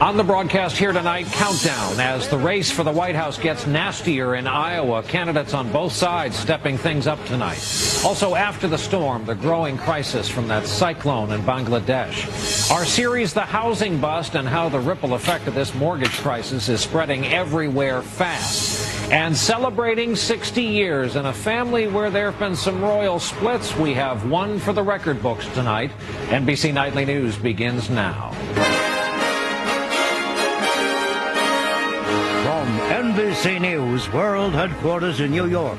On the broadcast here tonight, countdown as the race for the White House gets nastier in Iowa. Candidates on both sides stepping things up tonight. Also after the storm, the growing crisis from that cyclone in Bangladesh. Our series, The Housing Bust, and how the ripple effect of this mortgage crisis is spreading everywhere fast. And celebrating 60 years in a family where there have been some royal splits, we have one for the record books tonight. NBC Nightly News begins now. NBC News World Headquarters in New York.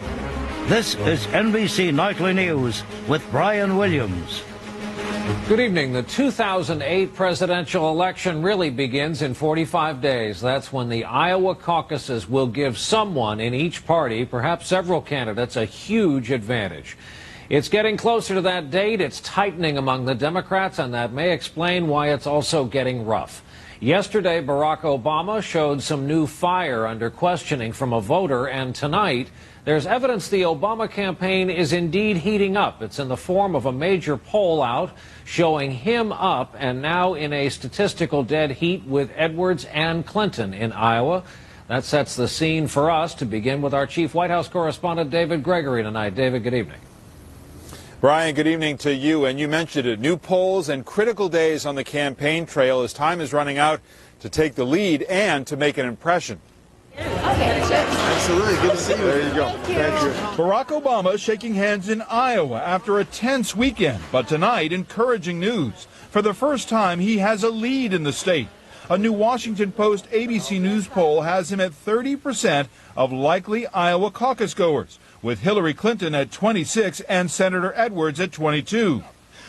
This is NBC Nightly News with Brian Williams. Good evening. The 2008 presidential election really begins in 45 days. That's when the Iowa caucuses will give someone in each party, perhaps several candidates, a huge advantage. It's getting closer to that date. It's tightening among the Democrats, and that may explain why it's also getting rough. Yesterday, Barack Obama showed some new fire under questioning from a voter, and tonight, there's evidence the Obama campaign is indeed heating up. It's in the form of a major poll out showing him up and now in a statistical dead heat with Edwards and Clinton in Iowa. That sets the scene for us to begin with our chief White House correspondent, David Gregory, tonight. David, good evening. Brian, good evening to you. And you mentioned it, new polls and critical days on the campaign trail as time is running out to take the lead and to make an impression. Absolutely. Good to see you. There you go. Thank you. Barack Obama shaking hands in Iowa after a tense weekend. But tonight, encouraging news. For the first time, he has a lead in the state. A new Washington Post ABC News poll has him at 30% of likely Iowa caucus goers, with Hillary Clinton at 26 and Senator Edwards at 22.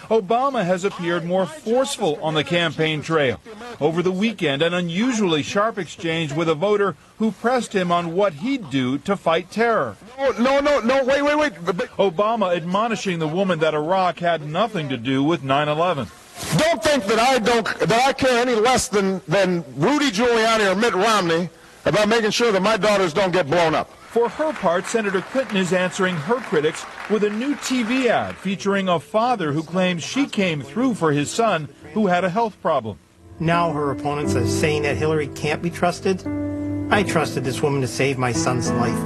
Obama has appeared more forceful on the campaign trail. Over the weekend, an unusually sharp exchange with a voter who pressed him on what he'd do to fight terror. No, wait. Obama admonishing the woman that Iraq had nothing to do with 9/11. Don't think that I care any less than Rudy Giuliani or Mitt Romney about making sure that my daughters don't get blown up. For her part, Senator Clinton is answering her critics with a new TV ad featuring a father who claims she came through for his son who had a health problem. Now her opponents are saying that Hillary can't be trusted. I trusted this woman to save my son's life,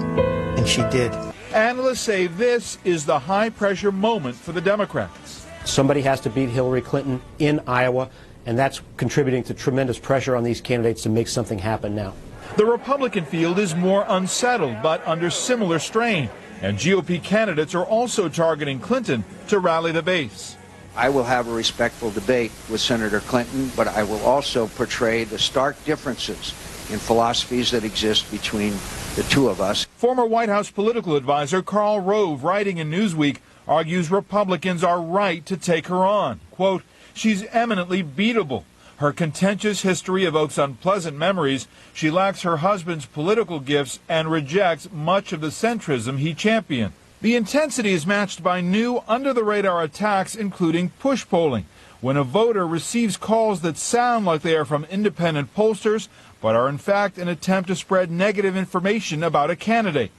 and she did. Analysts say this is the high-pressure moment for the Democrats. Somebody has to beat Hillary Clinton in Iowa, and that's contributing to tremendous pressure on these candidates to make something happen now. The Republican field is more unsettled, but under similar strain, and GOP candidates are also targeting Clinton to rally the base. I will have a respectful debate with Senator Clinton, but I will also portray the stark differences in philosophies that exist between the two of us. Former White House political advisor Karl Rove, writing in Newsweek, argues Republicans are right to take her on. Quote, she's eminently beatable. Her contentious history evokes unpleasant memories. She lacks her husband's political gifts and rejects much of the centrism he championed. The intensity is matched by new under-the-radar attacks, including push polling, when a voter receives calls that sound like they are from independent pollsters, but are in fact an attempt to spread negative information about a candidate.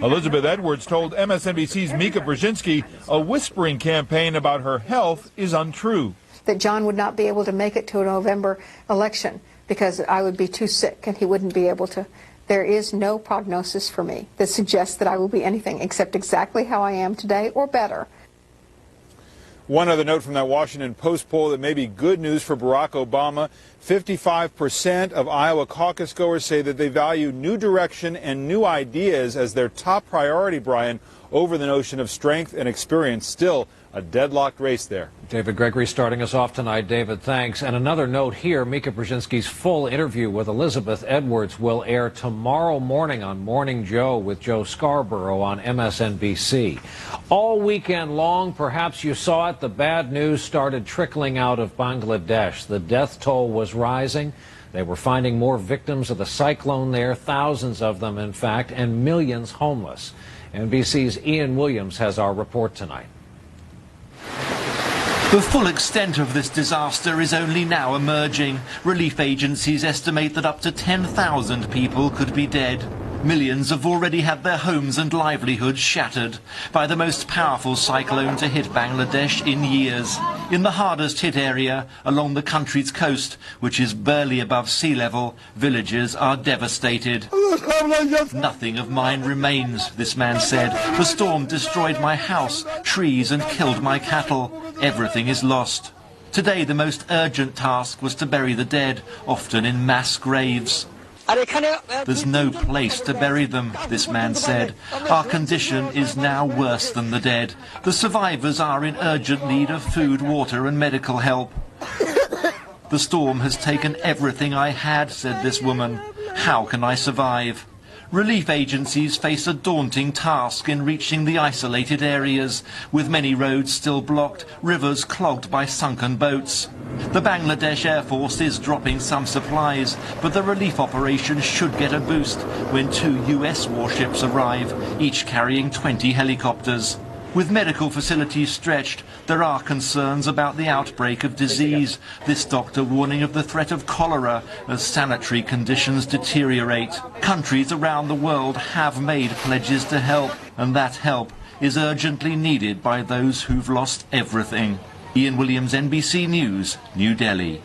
Elizabeth Edwards told MSNBC's Mika Brzezinski a whispering campaign about her health is untrue. That John would not be able to make it to a November election because I would be too sick and he wouldn't be able to. There is no prognosis for me that suggests that I will be anything except exactly how I am today or better. One other note from that Washington Post poll that may be good news for Barack Obama. 55% of Iowa caucus goers say that they value new direction and new ideas as their top priority, Brian, over the notion of strength and experience. Still a deadlocked race there. David Gregory starting us off tonight. David, thanks. And another note here, Mika Brzezinski's full interview with Elizabeth Edwards will air tomorrow morning on Morning Joe with Joe Scarborough on MSNBC. All weekend long, perhaps you saw it, the bad news started trickling out of Bangladesh. The death toll was rising. They were finding more victims of the cyclone there, thousands of them, in fact, and millions homeless. NBC's Ian Williams has our report tonight. The full extent of this disaster is only now emerging. Relief agencies estimate that up to 10,000 people could be dead. Millions have already had their homes and livelihoods shattered by the most powerful cyclone to hit Bangladesh in years. In the hardest hit area along the country's coast, which is barely above sea level, villages are devastated. Nothing of mine remains, this man said. The storm destroyed my house, trees, and killed my cattle. Everything is lost. Today the most urgent task was to bury the dead, often in mass graves. There's no place to bury them, this man said. Our condition is now worse than the dead. The survivors are in urgent need of food, water and medical help. The storm has taken everything I had, said this woman. How can I survive? Relief agencies face a daunting task in reaching the isolated areas, with many roads still blocked, rivers clogged by sunken boats. The Bangladesh Air Force is dropping some supplies, but the relief operation should get a boost when 2 US warships arrive, each carrying 20 helicopters. With medical facilities stretched, there are concerns about the outbreak of disease, this doctor warning of the threat of cholera as sanitary conditions deteriorate. Countries around the world have made pledges to help, and that help is urgently needed by those who've lost everything. Ian Williams, NBC News, New Delhi.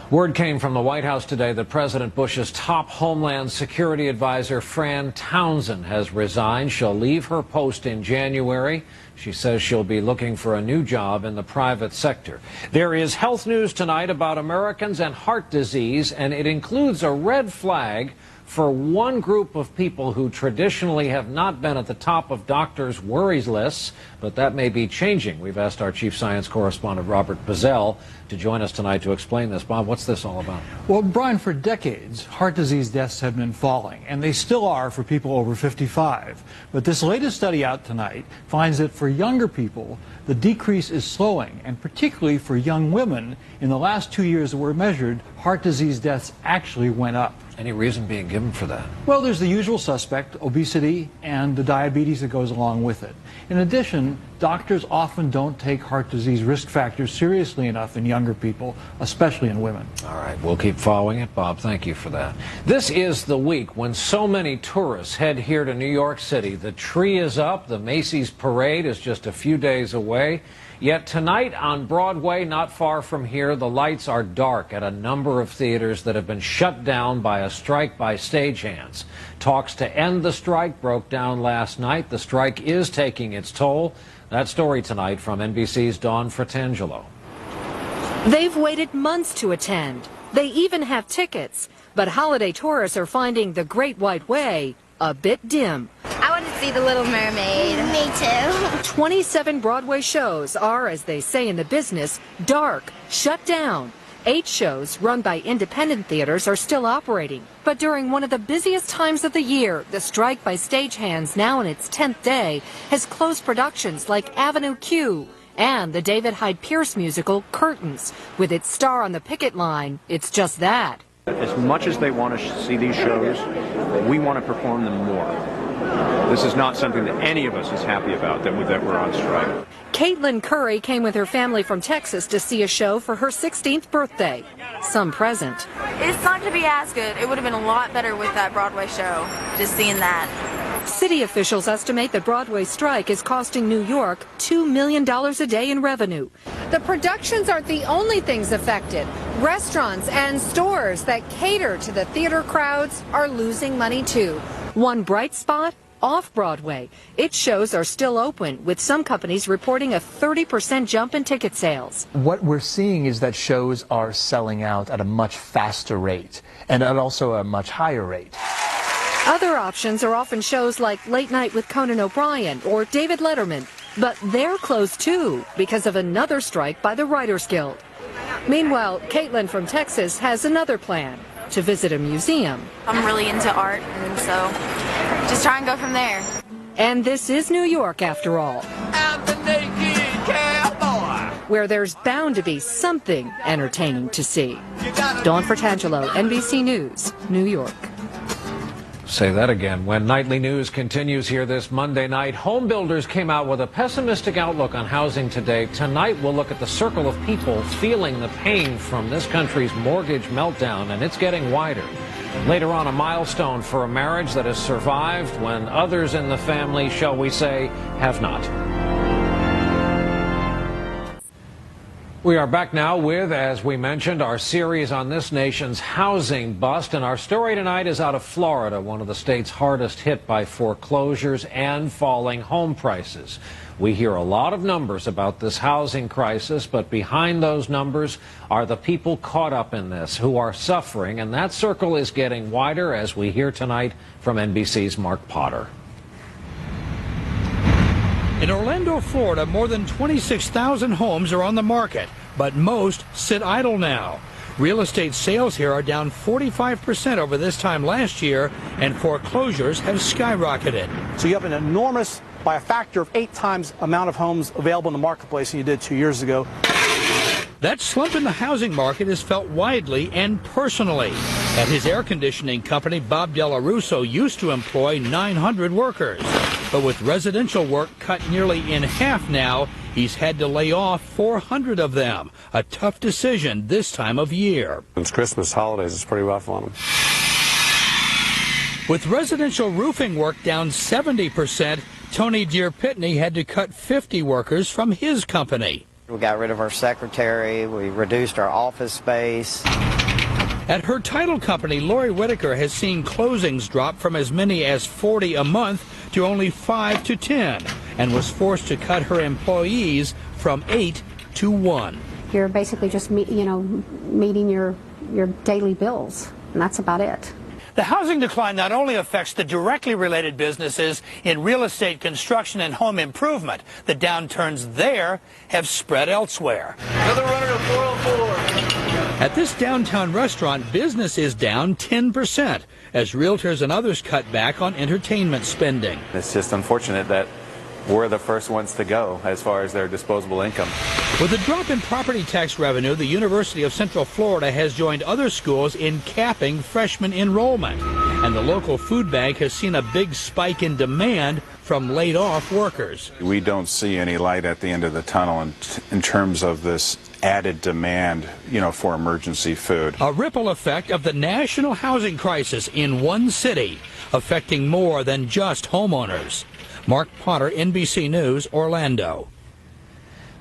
Word came from the White House today that President Bush's top Homeland Security advisor, Fran Townsend, has resigned. She'll leave her post in January. She says she'll be looking for a new job in the private sector. There is health news tonight about Americans and heart disease, and it includes a red flag for one group of people who traditionally have not been at the top of doctors' worries lists, but that may be changing. We've asked our chief science correspondent, Robert Bazell, to join us tonight to explain this. Bob, what's this all about? Well, Brian, for decades, heart disease deaths have been falling, and they still are for people over 55. But this latest study out tonight finds that for younger people, the decrease is slowing, and particularly for young women, in the last 2 years that were measured, heart disease deaths actually went up. Any reason being given for that? Well, there's the usual suspect, obesity, and the diabetes that goes along with it. In addition, doctors often don't take heart disease risk factors seriously enough in younger people, especially in women. All right, we'll keep following it. Bob, thank you for that. This is the week when so many tourists head here to New York City. The tree is up, the Macy's parade is just a few days away. Yet tonight on Broadway, not far from here, the lights are dark at a number of theaters that have been shut down by a strike by stagehands. Talks to end the strike broke down last night. The strike is taking its toll. That story tonight from NBC's Dawn Fratangelo. They've waited months to attend. They even have tickets. But holiday tourists are finding the Great White Way a bit dim. I want to see The Little Mermaid. Me too. 27 Broadway shows are, as they say in the business, dark, shut down. 8 shows run by independent theaters are still operating. But during one of the busiest times of the year, the strike by stagehands, now in its 10th day, has closed productions like Avenue Q and the David Hyde Pierce musical Curtains. With its star on the picket line, it's just that. As much as they want to see these shows, we want to perform them more. This is not something that any of us is happy about, that we're on strike. Caitlin Curry came with her family from Texas to see a show for her 16th birthday. Some present. It's not to be as good. It would have been a lot better with that Broadway show, just seeing that. City officials estimate the Broadway strike is costing New York $2 million a day in revenue. The productions aren't the only things affected. Restaurants and stores that cater to the theater crowds are losing money too. One bright spot, off-Broadway. Its shows are still open, with some companies reporting a 30% jump in ticket sales. What we're seeing is that shows are selling out at a much faster rate and at also a much higher rate. Other options are often shows like Late Night with Conan O'Brien or David Letterman, but they're closed too because of another strike by the Writers Guild. Meanwhile, Caitlin from Texas has another plan, to visit a museum. I'm really into art, and so just try and go from there. And this is New York, after all, where there's bound to be something entertaining to see. Dawn Fratangelo, NBC News, New York. Say that again. When nightly news continues here this Monday night, home builders came out with a pessimistic outlook on housing today. Tonight, we'll look at the circle of people feeling the pain from this country's mortgage meltdown, and it's getting wider. Later on, a milestone for a marriage that has survived when others in the family, shall we say, have not. We are back now with, as we mentioned, our series on this nation's housing bust. And our story tonight is out of Florida, one of the states hardest hit by foreclosures and falling home prices. We hear a lot of numbers about this housing crisis, but behind those numbers are the people caught up in this who are suffering. And that circle is getting wider, as we hear tonight from NBC's Mark Potter. In Orlando, Florida, more than 26,000 homes are on the market, but most sit idle now. Real estate sales here are down 45% over this time last year, and foreclosures have skyrocketed. So you have an enormous, by a factor of 8 times amount of homes available in the marketplace than you did 2 years ago. That slump in the housing market is felt widely and personally. At his air conditioning company, Bob Della Russo used to employ 900 workers. But with residential work cut nearly in half now, he's had to lay off 400 of them. A tough decision this time of year. It's Christmas, holidays, it's pretty rough on them. With residential roofing work down 70%, Tony Deere-Pitney had to cut 50 workers from his company. We got rid of our secretary, we reduced our office space. At her title company, Lori Whitaker has seen closings drop from as many as 40 a month to only 5 to 10, and was forced to cut her employees from 8 to 1. You're basically just meeting your daily bills, and that's about it. The housing decline not only affects the directly related businesses in real estate, construction, and home improvement. The downturns there have spread elsewhere. Another runner to 404. At this downtown restaurant, business is down 10% as realtors and others cut back on entertainment spending. It's just unfortunate that we're the first ones to go as far as their disposable income. With a drop in property tax revenue, the University of Central Florida has joined other schools in capping freshman enrollment. And the local food bank has seen a big spike in demand from laid-off workers. We don't see any light at the end of the tunnel in terms of this added demand, for emergency food. A ripple effect of the national housing crisis in one city, affecting more than just homeowners. Mark Potter, NBC News, Orlando.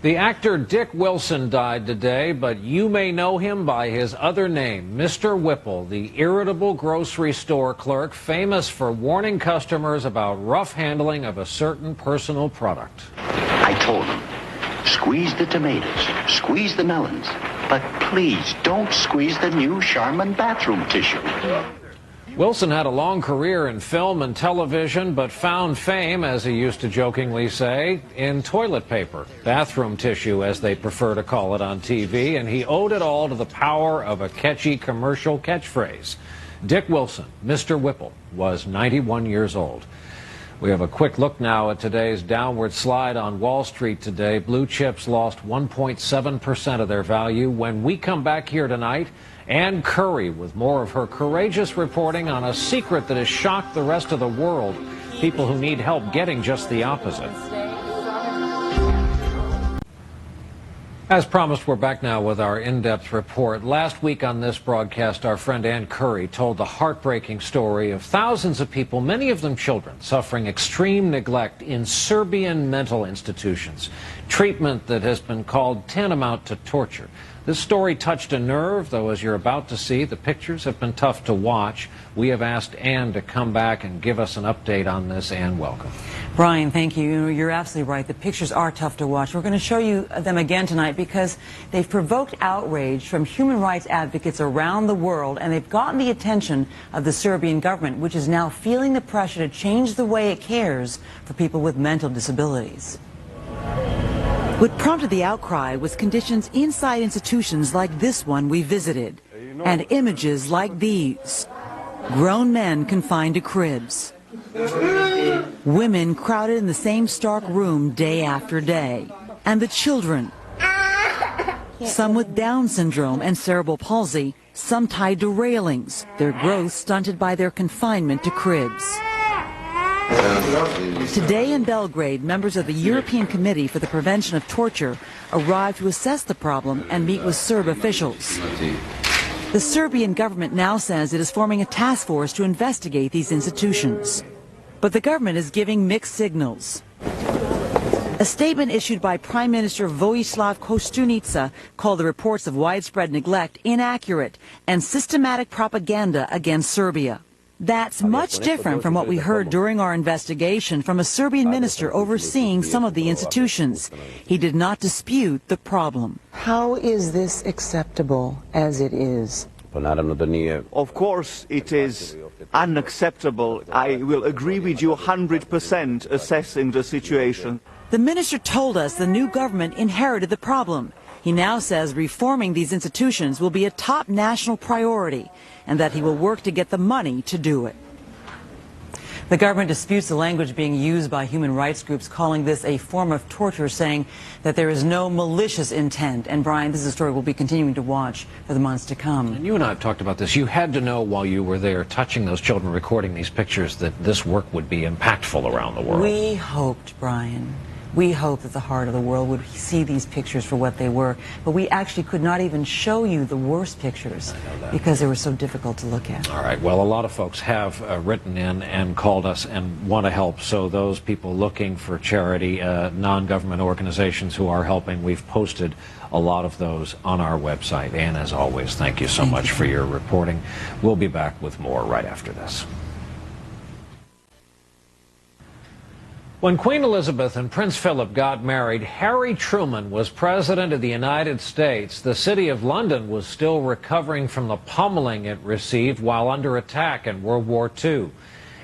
The actor Dick Wilson died today, but you may know him by his other name, Mr. Whipple, the irritable grocery store clerk famous for warning customers about rough handling of a certain personal product. I told him, squeeze the tomatoes, squeeze the melons, but please don't squeeze the new Charmin bathroom tissue. Wilson had a long career in film and television, but found fame, as he used to jokingly say, in toilet paper, bathroom tissue, as they prefer to call it on TV, and he owed it all to the power of a catchy commercial catchphrase. Dick Wilson, Mr. Whipple, was 91 years old. We have a quick look now at today's downward slide on Wall Street today. Blue chips lost 1.7% of their value. When we come back here tonight, Ann Curry with more of her courageous reporting on a secret that has shocked the rest of the world. People who need help getting just the opposite. As promised, we're back now with our in-depth report. Last week on this broadcast, our friend Ann Curry told the heartbreaking story of thousands of people, many of them children, suffering extreme neglect in Serbian mental institutions. Treatment that has been called tantamount to torture. This story touched a nerve, though, as you're about to see, the pictures have been tough to watch. We have asked Ann to come back and give us an update on this. Ann, welcome. Brian, thank you. You're absolutely right. The pictures are tough to watch. We're going to show you them again tonight because they've provoked outrage from human rights advocates around the world, and they've gotten the attention of the Serbian government, which is now feeling the pressure to change the way it cares for people with mental disabilities. What prompted the outcry was conditions inside institutions like this one we visited, and images like these. Grown men confined to cribs. Women crowded in the same stark room day after day. And the children. Some with Down syndrome and cerebral palsy, some tied to railings, their growth stunted by their confinement to cribs. Today in Belgrade, members of the European Committee for the Prevention of Torture arrived to assess the problem and meet with Serb officials. The Serbian government now says it is forming a task force to investigate these institutions. But the government is giving mixed signals. A statement issued by Prime Minister Vojislav Koštunica called the reports of widespread neglect inaccurate and systematic propaganda against Serbia. That's much different from what we heard during our investigation from a Serbian minister overseeing some of the institutions. He did not dispute the problem. How is this acceptable as it is? Of course it is unacceptable. I will agree with you 100% assessing the situation. The minister told us the new government inherited the problem. He now says reforming these institutions will be a top national priority and that he will work to get the money to do it. The government disputes the language being used by human rights groups, calling this a form of torture, saying that there is no malicious intent. And Brian, this is a story we'll be continuing to watch for the months to come. And you and I have talked about this. You had to know while you were there touching those children, recording these pictures, that this work would be impactful around the world. We hoped, Brian. We hoped that the heart of the world would see these pictures for what they were, but we actually could not even show you the worst pictures because they were so difficult to look at. All right. Well, a lot of folks have written in and called us and want to help. So those people looking for charity, non-government organizations who are helping, we've posted a lot of those on our website. And as always, thank you so much for your reporting. We'll be back with more right after this. When Queen Elizabeth and Prince Philip got married, Harry Truman was President of the United States. The City of London was still recovering from the pummeling it received while under attack in World War II.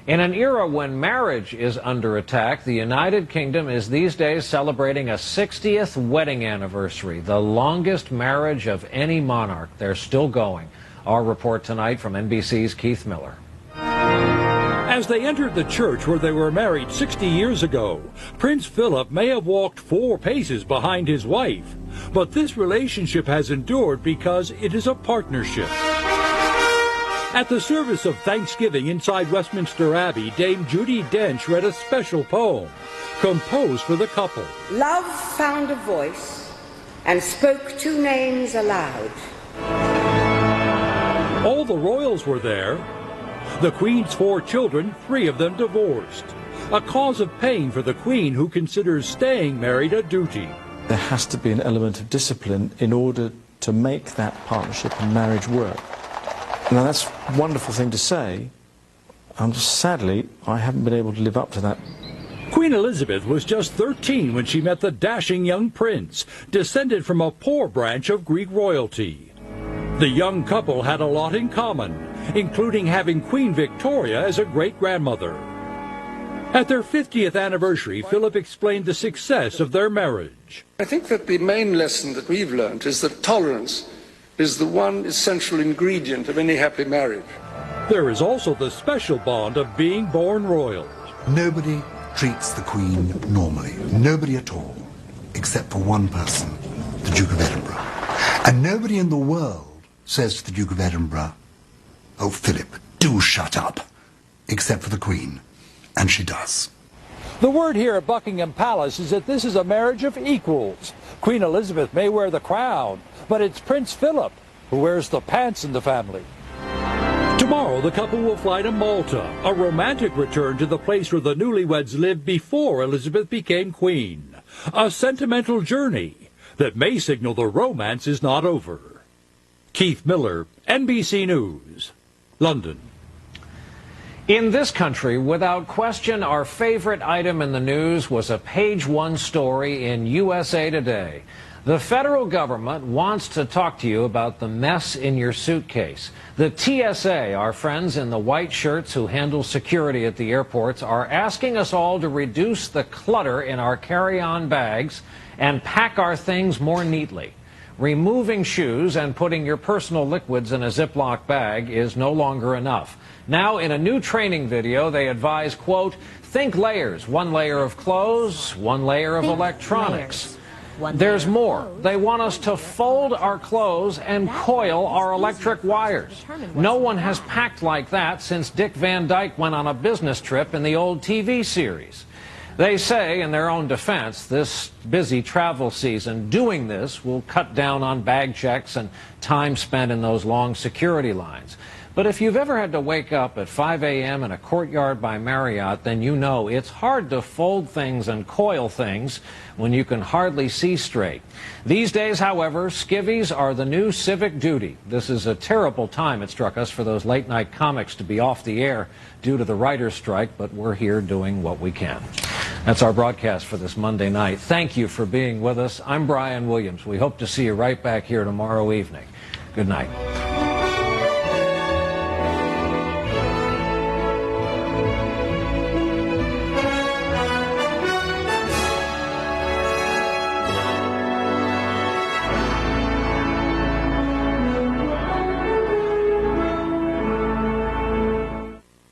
In an era when marriage is under attack, the United Kingdom is these days celebrating a 60th wedding anniversary, the longest marriage of any monarch. They're still going. Our report tonight from NBC's Keith Miller. As they entered the church where they were married 60 years ago, Prince Philip may have walked 4 paces behind his wife, but this relationship has endured because it is a partnership. At the service of Thanksgiving inside Westminster Abbey, Dame Judi Dench read a special poem composed for the couple. Love found a voice and spoke 2 names aloud. All the royals were there. The Queen's 4 children, 3 of them divorced. A cause of pain for the Queen, who considers staying married a duty. There has to be an element of discipline in order to make that partnership and marriage work. Now that's a wonderful thing to say, and sadly I haven't been able to live up to that. Queen Elizabeth was just 13 when she met the dashing young prince, descended from a poor branch of Greek royalty. The young couple had a lot in common, including having Queen Victoria as a great-grandmother. At their 50th anniversary, Philip explained the success of their marriage. I think that the main lesson that we've learned is that tolerance is the one essential ingredient of any happy marriage. There is also the special bond of being born royal. Nobody treats the Queen normally. Nobody at all, except for one person, the Duke of Edinburgh. And nobody in the world says to the Duke of Edinburgh, "Oh, Philip, do shut up," except for the Queen, and she does. The word here at Buckingham Palace is that this is a marriage of equals. Queen Elizabeth may wear the crown, but it's Prince Philip who wears the pants in the family. Tomorrow, the couple will fly to Malta, a romantic return to the place where the newlyweds lived before Elizabeth became queen. A sentimental journey that may signal the romance is not over. Keith Miller, NBC News, London. In this country, without question, our favorite item in the news was a page-1 story in USA Today. The federal government wants to talk to you about the mess in your suitcase. The TSA, our friends in the white shirts who handle security at the airports, are asking us all to reduce the clutter in our carry-on bags and pack our things more neatly. Removing shoes and putting your personal liquids in a Ziploc bag is no longer enough. Now, in a new training video, they advise, quote, think layers. 1 layer of clothes, 1 layer of electronics. There's more. They want us to fold our clothes and coil our electric wires. No one has packed like that since Dick Van Dyke went on a business trip in the old TV series. They say, in their own defense, this busy travel season, doing this will cut down on bag checks and time spent in those long security lines. But if you've ever had to wake up at 5 a.m. in a Courtyard by Marriott, then you know it's hard to fold things and coil things when you can hardly see straight. These days, however, skivvies are the new civic duty. This is a terrible time, it struck us, for those late-night comics to be off the air due to the writer's strike, but we're here doing what we can. That's our broadcast for this Monday night. Thank you for being with us. I'm Brian Williams. We hope to see you right back here tomorrow evening. Good night.